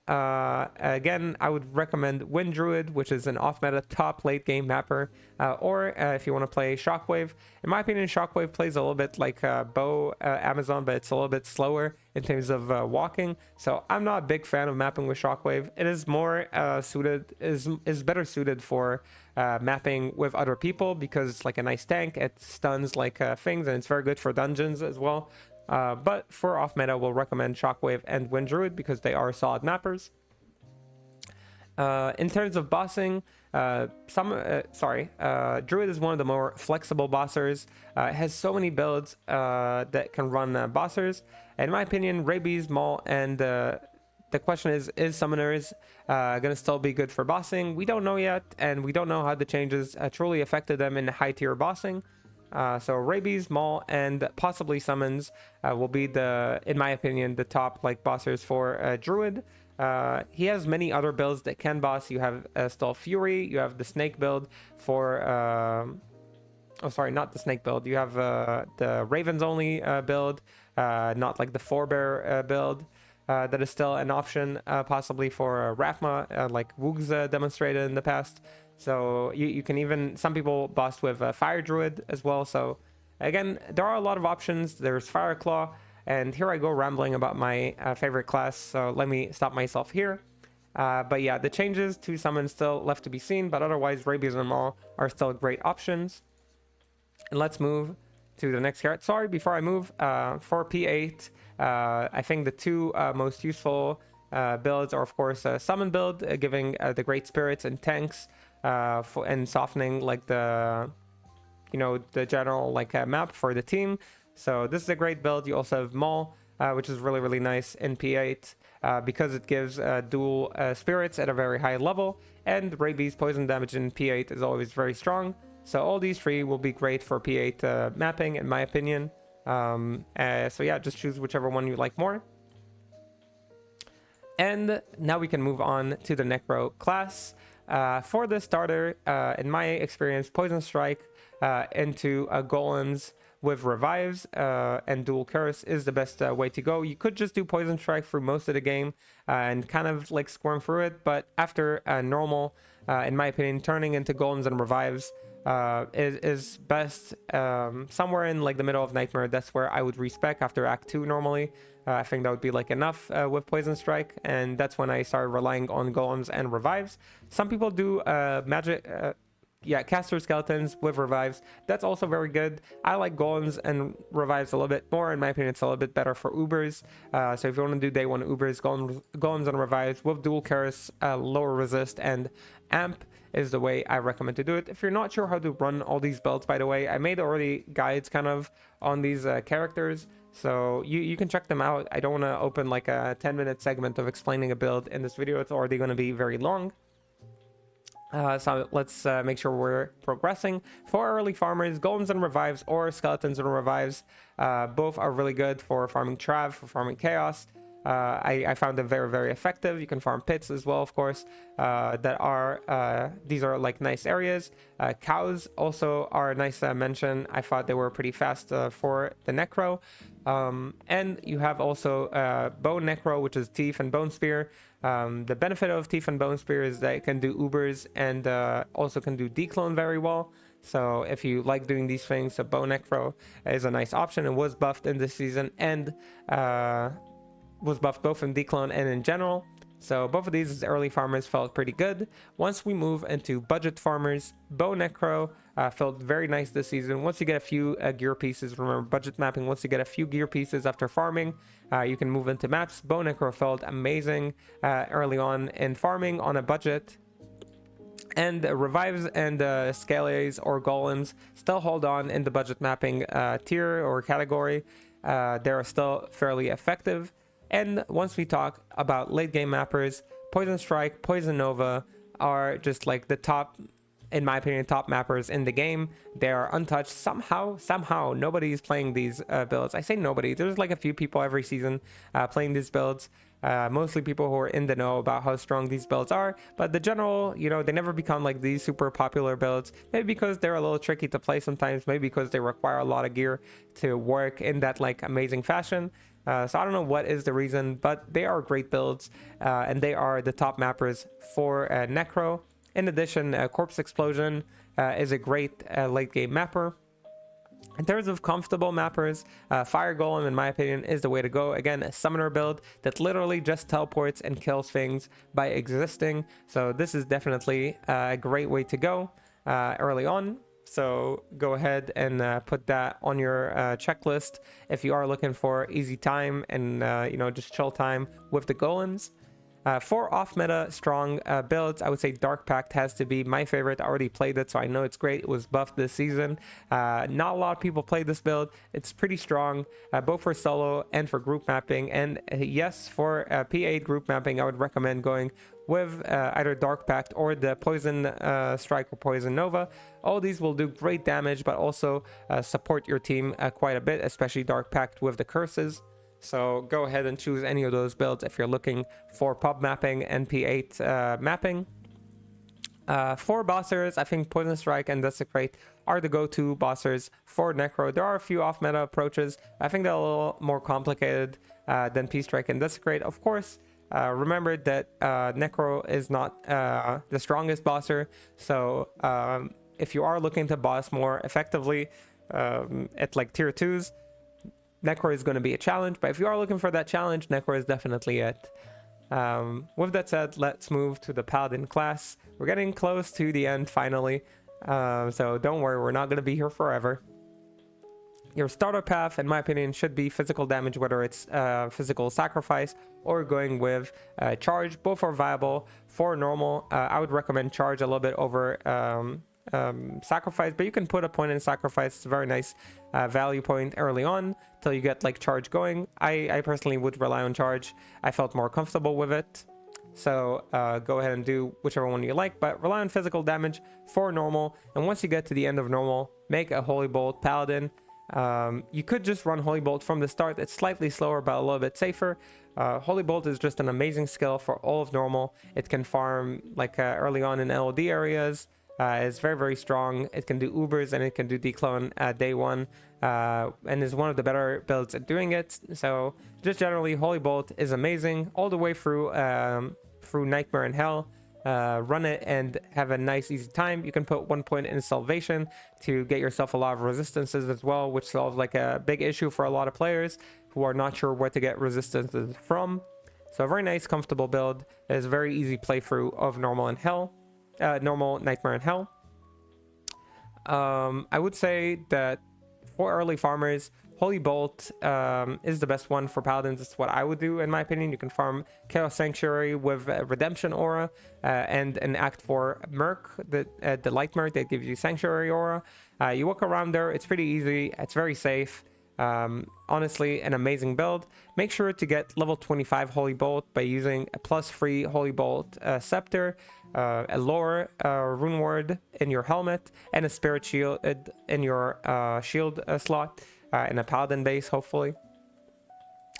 again, I would recommend Wind Druid, which is an off meta top late game mapper, or if you want to play Shockwave. In my opinion, Shockwave plays a little bit like Bow Amazon, but it's a little bit slower in terms of walking. So I'm not a big fan of mapping with Shockwave. It is more is better suited for mapping with other people because it's like a nice tank. It stuns like things, and it's very good for dungeons as well. But for off meta, we'll recommend Shockwave and Wind Druid because they are solid mappers. In terms of bossing, Druid is one of the more flexible bossers. It has so many builds that can run bossers. In my opinion, Rabies, Maul, and the question is Summoners going to still be good for bossing? We don't know yet, and we don't know how the changes truly affected them in high tier bossing. So Rabies, Maul, and possibly Summons will be in my opinion, the top bossers for Druid. He has many other builds that can boss. You have still Fury. You have the Snake build for... not the Snake build. You have the Ravens only build, not like the Forebear build. That is still an option, possibly for Rathma, like Woog's demonstrated in the past. So you can even, some people boss with Fire Druid as well. So again, there are a lot of options. There's Fire Claw, and here I go rambling about my favorite class. So let me stop myself here. But yeah, the changes to summon still left to be seen, but otherwise Rabies and Maul are still great options. And let's move to the next card. Sorry, before I move, for P8, I think the two most useful builds, or of course a summon build, giving the great spirits and tanks and softening like the the general like map for the team. So this is a great build. You also have Maul, which is really nice in P8 because it gives dual spirits at a very high level, and Rabies poison damage in P8 is always very strong. So all these three will be great for P8 mapping, in my opinion. So yeah, just choose whichever one you like more. And now we can move on to the Necro class. For the starter, in my experience, Poison Strike into Golems with revives and dual curse is the best way to go. You could just do Poison Strike through most of the game and kind of like squirm through it, but after normal, in my opinion, turning into Golems and revives is best. Somewhere in like the middle of Nightmare, that's where I would respec after Act 2 normally. I think that would be like enough with Poison Strike, and that's when I started relying on Golems and revives. Some people do magic caster skeletons with revives. That's also very good. I like Golems and revives a little bit more. In my opinion, it's a little bit better for Ubers. So if you want to do day one Ubers, Golems and revives with dual curse, lower resist, and amp is the way I recommend to do it. If you're not sure how to run all these builds, by the way, I made already guides kind of on these characters, so you can check them out. I don't want to open like a 10-minute segment of explaining a build in this video. It's already going to be very long. So let's make sure we're progressing. For early farmers, Golems and revives or skeletons and revives, both are really good for farming Trav, for farming Chaos. I found them very effective. You can farm pits as well, of course. These are like nice areas. Cows also are a nice mention. I thought they were pretty fast for the Necro. And you have also Bone Necro, which is Teeth and Bone Spear. The benefit of Teeth and Bone Spear is that it can do Ubers and also can do Declone very well. So if you like doing these things, a Bone Necro is a nice option. It was buffed in this season and was buffed both in Declone and in general. So both of these as early farmers felt pretty good. Once we move into budget farmers, Bow Necro felt very nice this season. Once you get a few gear pieces, remember budget mapping, once you get a few gear pieces after farming, you can move into maps. Bow Necro felt amazing early on in farming on a budget. And revives and scales or golems still hold on in the budget mapping tier or category. They're still fairly effective. And once we talk about late game mappers, Poison Strike, Poison Nova are just like the top, in my opinion, top mappers in the game. They are untouched. Somehow nobody is playing these builds. I say nobody. There's like a few people every season playing these builds. Mostly people who are in the know about how strong these builds are, but the general, they never become like these super popular builds, maybe because they're a little tricky to play sometimes, maybe because they require a lot of gear to work in that like amazing fashion. So I don't know what is the reason, but they are great builds, and they are the top mappers for Necro. In addition, Corpse Explosion is a great late game mapper. In terms of comfortable mappers, Fire Golem, in my opinion, is the way to go. Again, a summoner build that literally just teleports and kills things by existing. So this is definitely a great way to go early on. So go ahead and put that on your checklist if you are looking for easy time and just chill time with the golems. For off-meta strong builds, I would say Dark Pact has to be my favorite. I already played it, so I know it's great. It was buffed this season. Not a lot of people play this build. It's pretty strong, both for solo and for group mapping. And yes, for P8 group mapping, I would recommend going with either Dark Pact or the Poison Strike or Poison Nova. All these will do great damage, but also support your team quite a bit, especially Dark Pact with the curses. So go ahead and choose any of those builds if you're looking for pub mapping and P8 mapping. For bossers, I think Poison Strike and Desecrate are the go-to bossers for Necro. There are a few off-meta approaches. I think they're a little more complicated than P-Strike and Desecrate. Of course, remember that Necro is not the strongest bosser. So if you are looking to boss more effectively at like tier 2s, Necro is going to be a challenge, but if you are looking for that challenge, Necro is definitely it. With that said, let's move to the Paladin class. We're getting close to the end finally, so don't worry, we're not going to be here forever. Your starter path, in my opinion, should be physical damage, whether it's physical sacrifice or going with charge. Both are viable. For normal, I would recommend charge a little bit over sacrifice, but you can put a point in sacrifice. It's a very nice value point early on till you get like charge going. I personally would rely on charge. I felt more comfortable with it. So go ahead and do whichever one you like, but rely on physical damage for normal. And once you get to the end of normal, make a Holy Bolt Paladin. You could just run Holy Bolt from the start. It's slightly slower, but a little bit safer. Holy Bolt is just an amazing skill for all of normal. It can farm like early on in LOD areas. It's very, very strong. It can do Ubers and it can do declone day one, and is one of the better builds at doing it. So just generally, Holy Bolt is amazing all the way through Nightmare and Hell. Run it and have a nice easy time. You can put 1 point in Salvation to get yourself a lot of resistances as well, which solves like a big issue for a lot of players who are not sure where to get resistances from. So a very nice, comfortable build. It is a very easy playthrough of normal and Hell. Normal, Nightmare, and Hell. I would say that for early farmers, Holy Bolt is the best one for Paladins. It's what I would do, in my opinion. You can farm Chaos Sanctuary with Redemption Aura and an Act 4 Merc, the Light Merc that gives you Sanctuary Aura. You walk around there. It's pretty easy. It's very safe. Honestly, an amazing build. Make sure to get level 25 Holy Bolt by using a +3 Holy Bolt Scepter, a lore Runeword in your helmet, and a Spirit Shield in your shield slot in a Paladin base, hopefully.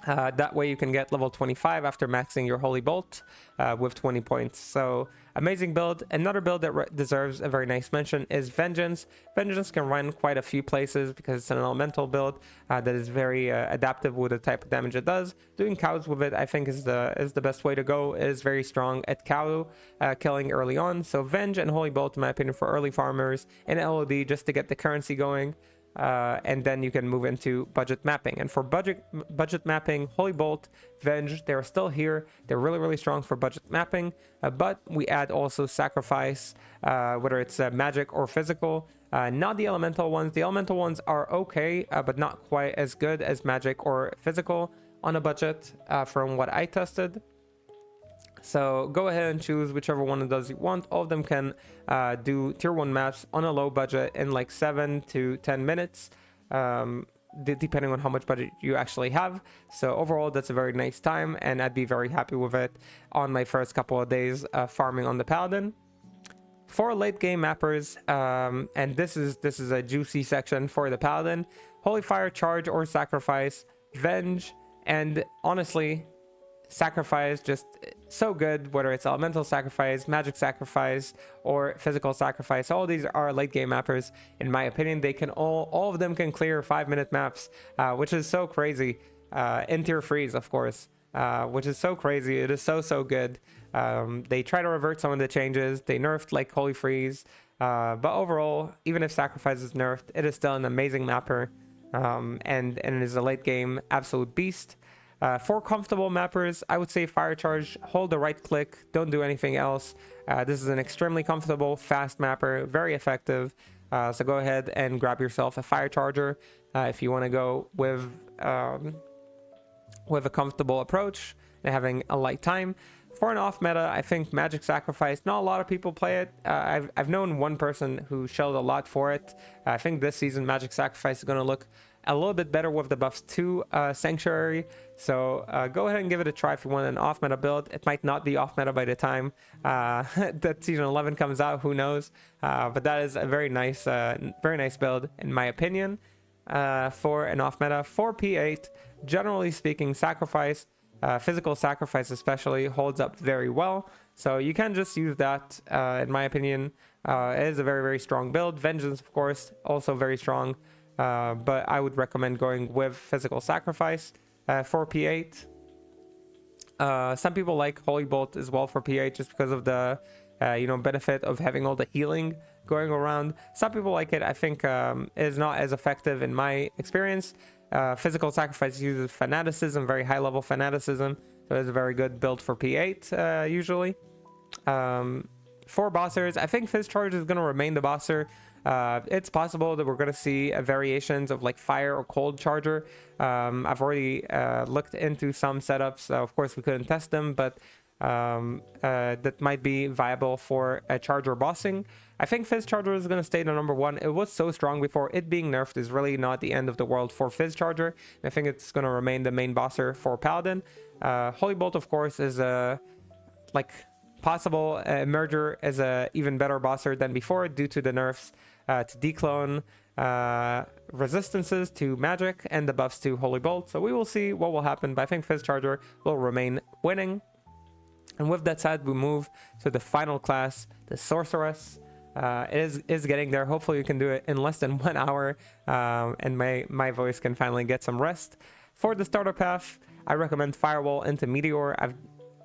That way you can get level 25 after maxing your Holy Bolt with 20 points. So amazing build. Another build that deserves a very nice mention is Vengeance. Vengeance can run quite a few places because it's an elemental build that is very adaptive with the type of damage it does. Doing cows with it, I think, is the best way to go. It is very strong at cow killing early on. So Venge and Holy Bolt, in my opinion, for early farmers in LOD, just to get the currency going. And then you can move into budget mapping. And for budget mapping, Holy Bolt, Venge, they're still here. They're really, really strong for budget mapping. But we add also Sacrifice, whether it's magic or physical. Not the elemental ones. The elemental ones are okay, but not quite as good as magic or physical on a budget from what I tested. So go ahead and choose whichever one of those you want. All of them can do tier 1 maps on a low budget in like 7 to 10 minutes, depending on how much budget you actually have. So overall, that's a very nice time, and I'd be very happy with it on my first couple of days farming on the Paladin. For late game mappers, and this is a juicy section for the Paladin: Holy Fire, Charge, or Sacrifice, Venge, and honestly, Sacrifice just so good, whether it's elemental sacrifice, magic sacrifice, or physical sacrifice. All these are late game mappers, in my opinion. They can all of them can clear 5-minute maps, which is so crazy. In tier 3s, of course, which is so crazy. It is so good. They try to revert some of the changes. They nerfed like Holy Freeze, but overall, even if Sacrifice is nerfed, it is still an amazing mapper, and it is a late game absolute beast. For comfortable mappers, I would say Fire Charge. Hold the right click, don't do anything else. This is an extremely comfortable, fast mapper, very effective. So go ahead and grab yourself a Fire Charger if you want to go with a comfortable approach and having a light time. For an off meta, I think Magic Sacrifice, not a lot of people play it. I've known one person who shelled a lot for it. I think this season Magic Sacrifice is going to look a little bit better with the buffs to Sanctuary. So go ahead and give it a try if you want an off meta build. It might not be off meta by the time that season 11 comes out, who knows. But that is a very nice build in my opinion. For an off meta. For P8, generally speaking, Sacrifice, physical sacrifice especially, holds up very well. So you can just use that, in my opinion. It is a very strong build. Vengeance, of course, also very strong. But I would recommend going with physical sacrifice for P8. Some people like Holy Bolt as well for P8 just because of the benefit of having all the healing going around. Some people like it. I think it is not as effective in my experience. Physical sacrifice uses fanaticism, very high level fanaticism, so it's a very good build for P8 usually. For bossers, I think Fizz Charge is going to remain the bosser. It's possible that we're going to see variations of like fire or cold charger. I've already looked into some setups. Of course, we couldn't test them, but that might be viable for a charger bossing. I think Fizz Charger is going to stay the number one. It was so strong before. It being nerfed is really not the end of the world for Fizz Charger. I think it's going to remain the main bosser for Paladin. Holy Bolt, of course, is a like possible merger as a even better bosser than before due to the nerfs to declone, resistances to magic, and the buffs to Holy Bolt. So we will see what will happen, but I think Fizz Charger will remain winning. And with that said, we move to the final class, the Sorceress. It is getting there. Hopefully you can do it in less than 1 hour, and my voice can finally get some rest. For the starter path, I recommend Firewall into Meteor. I've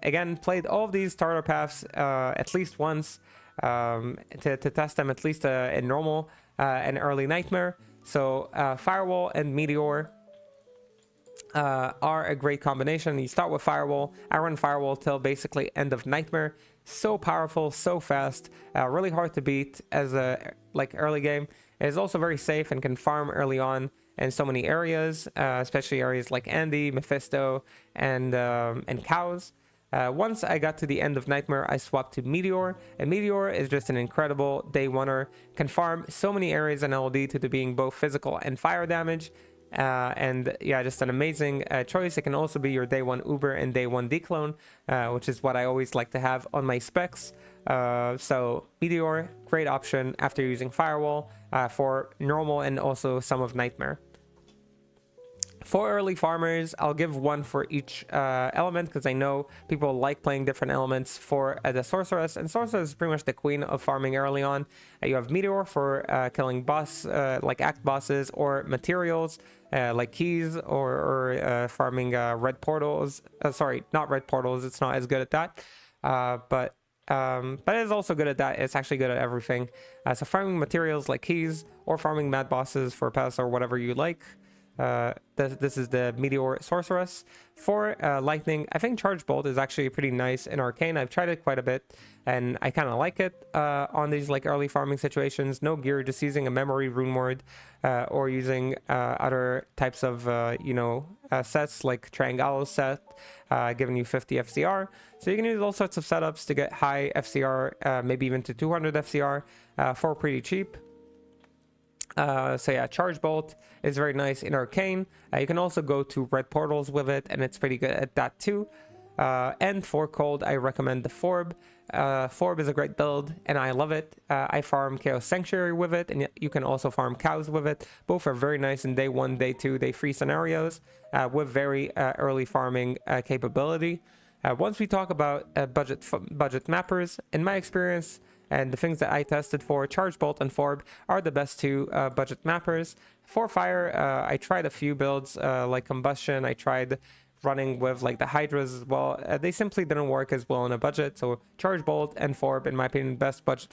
again played all of these starter paths at least once to test them at least in normal and early Nightmare. So Firewall and Meteor are a great combination. You start with Firewall. I run Firewall till basically end of Nightmare. So powerful, so fast, really hard to beat as a like early game. It is also very safe and can farm early on in so many areas, especially areas like Andy, Mephisto, and cows. Once I got to the end of Nightmare, I swapped to Meteor, and Meteor is just an incredible day oneer. Can farm so many areas in LD to being both physical and fire damage. And yeah, just an amazing choice. It can also be your day one Uber and day one declone, which is what I always like to have on my specs. So Meteor, great option after using Firewall for normal and also some of Nightmare. For early farmers, I'll give one for each element because I know people like playing different elements for the Sorceress. And Sorceress is pretty much the queen of farming early on. You have Meteor for killing boss, like act bosses, or materials like keys, or farming red portals. Sorry, not red portals. It's not as good at that. But it is also good at that. It's actually good at everything. So farming materials like keys, or farming mad bosses for pests or whatever you like. This is the Meteor Sorceress. For lightning, I think Charge Bolt is actually pretty nice in Arcane. I've tried it quite a bit and I kind of like it on these like early farming situations. No gear, just using a memory Runeword or using other types of sets like Triangle set, giving you 50 FCR. So you can use all sorts of setups to get high FCR, maybe even to 200 FCR for pretty cheap. So yeah, Charge Bolt is very nice in Arcane. You can also go to red portals with it, and it's pretty good at that too. And for cold, I recommend the Forb. Forb is a great build, and I love it. I farm Chaos Sanctuary with it, and you can also farm cows with it. Both are very nice in day 1, day 2, day 3 scenarios with very early farming capability. Once we talk about budget mappers, in my experience, and the things that I tested for, Charge Bolt and Forb are the best two budget mappers. For fire, I tried a few builds like Combustion. I tried running with like the Hydras as well. They simply didn't work as well on a budget. So Charge Bolt and Forb, in my opinion, best budget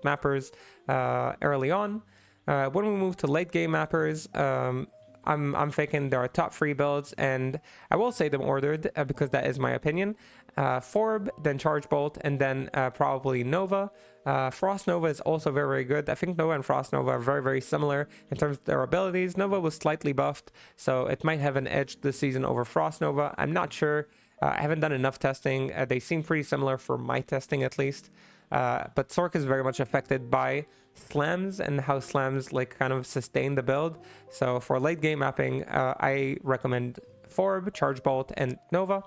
mappers early on. When we move to late game mappers, I'm thinking there are top 3 builds, and I will say them ordered because that is my opinion. Forb, then Charge Bolt, and then probably Nova. Frost Nova is also very, very good. I think Nova and Frost Nova are very, very similar in terms of their abilities. Nova was slightly buffed, so it might have an edge this season over Frost Nova. I'm not sure. I haven't done enough testing. They seem pretty similar for my testing at least. But Sork is very much affected by slams and how slams like kind of sustain the build. So for late game mapping, I recommend Forb, Charge Bolt, and Nova.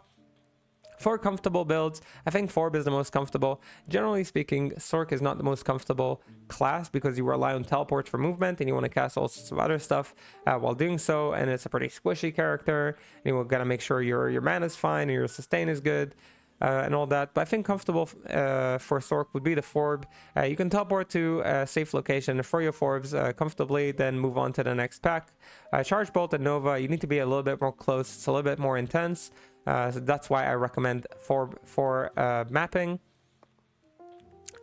For comfortable builds, I think Forb is the most comfortable. Generally speaking, Sork is not the most comfortable class because you rely on teleport for movement and you want to cast all sorts of other stuff while doing so, and it's a pretty squishy character, and you gotta make sure your mana is fine and your sustain is good. And all that, but I think comfortable for Sork would be the Forb. You can teleport to a safe location for your Forbs comfortably, then move on to the next pack. Charge Bolt and Nova, you need to be a little bit more close, it's a little bit more intense, so that's why I recommend Forb for mapping.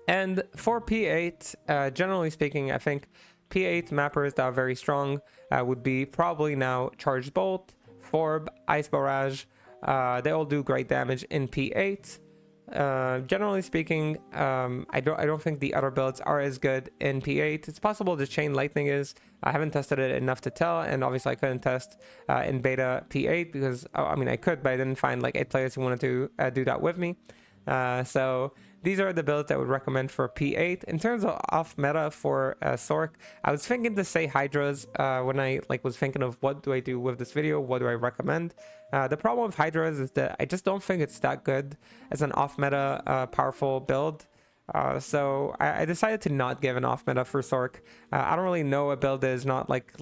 And for P8, generally speaking, I think P8 mappers that are very strong would be probably now Charge Bolt, Forb, Ice Barrage. They all do great damage in P8. Generally speaking, I don't think the other builds are as good in P8. It's possible the Chain Lightning is. I haven't tested it enough to tell, and obviously I couldn't test in beta P8 because I mean I could, but I didn't find like 8 players who wanted to do that with me. So these are the builds I would recommend for P8. In terms of off meta for Sorc, I was thinking to say Hydras when I was thinking of what do I do with this video, what do I recommend. The problem with Hydras is that I just don't think it's that good as an off meta powerful build. So I decided to not give an off meta for Sorc. I don't really know a build that is not like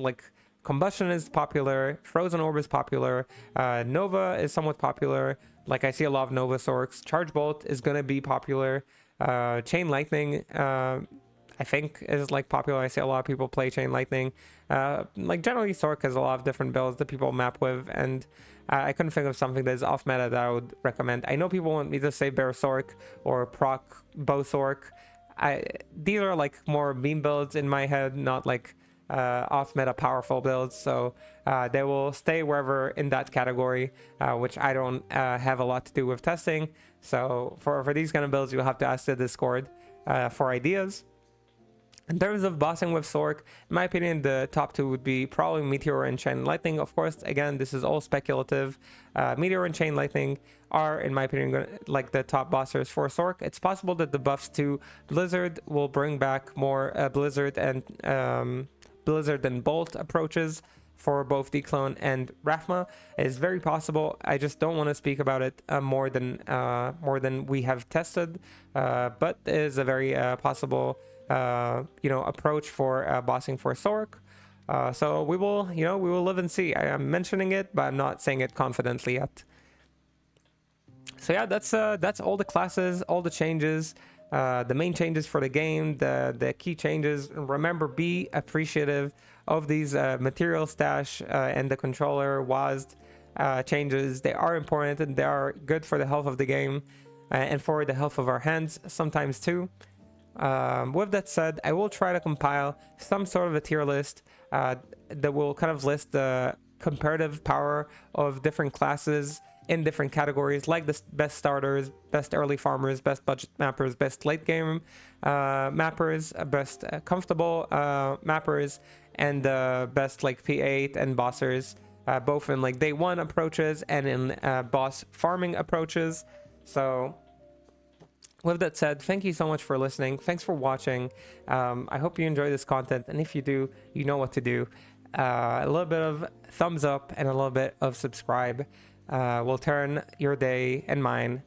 Combustion is popular, Frozen Orb is popular, Nova is somewhat popular. Like I see a lot of Nova Sorcs. Charge Bolt is gonna be popular. Chain Lightning, I think is like popular. I see a lot of people play Chain Lightning. Like generally Sorc has a lot of different builds that people map with, and I couldn't think of something that is off meta that I would recommend. I know people want me to say Bear Sorc or Proc Bow Sorc. These are like more meme builds in my head, not like off meta powerful builds, so they will stay wherever in that category, which I don't have a lot to do with testing. So for these kind of builds, you'll have to ask the Discord for ideas. In terms of bossing with Sorc, in my opinion, the top two would be probably Meteor and Chain Lightning. Of course, again, this is all speculative. Meteor and Chain Lightning are, in my opinion, like the top bossers for Sorc. It's possible that the buffs to Blizzard will bring back more Blizzard and Bolt approaches for both Declone and Rathma. It is very possible. I just don't want to speak about it more than we have tested, but it is a very possible approach for bossing for Sorc. So we will live and see. I am mentioning it, but I'm not saying it confidently yet. So yeah, that's all the classes, all the changes, the main changes for the game, the key changes. Remember, be appreciative of these material stash and the controller WASD changes. They are important and they are good for the health of the game and for the health of our hands sometimes too. With that said, I will try to compile some sort of a tier list that will kind of list the comparative power of different classes in different categories, like the best starters, best early farmers, best budget mappers, best late game mappers, best comfortable mappers, and best like P8 and bossers, both in like day one approaches and in boss farming approaches. So with that said, thank you so much for listening. Thanks for watching. I hope you enjoy this content, and if you do, you know what to do. A little bit of thumbs up and a little bit of subscribe will turn your day and mine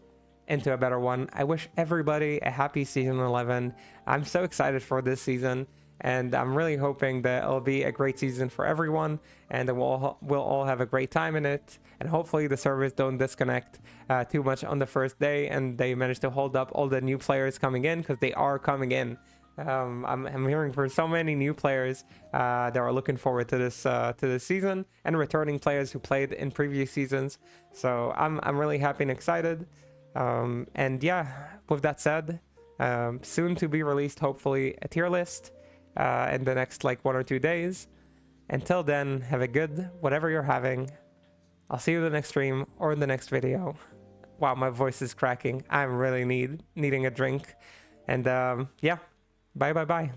into a better one. I wish everybody a happy season 11. I'm so excited for this season, and I'm really hoping that it'll be a great season for everyone, and that we'll all have a great time in it. And hopefully the servers don't disconnect too much on the first day, and they manage to hold up all the new players coming in, because they are coming in. I'm hearing for so many new players that are looking forward to this season, and returning players who played in previous seasons. So I'm really happy and excited. And yeah, with that said, soon to be released, hopefully, a tier list in the next like 1 or 2 days. Until then, have a good whatever you're having. I'll see you in the next stream or in the next video. Wow, my voice is cracking. I'm really needing a drink. And yeah, bye.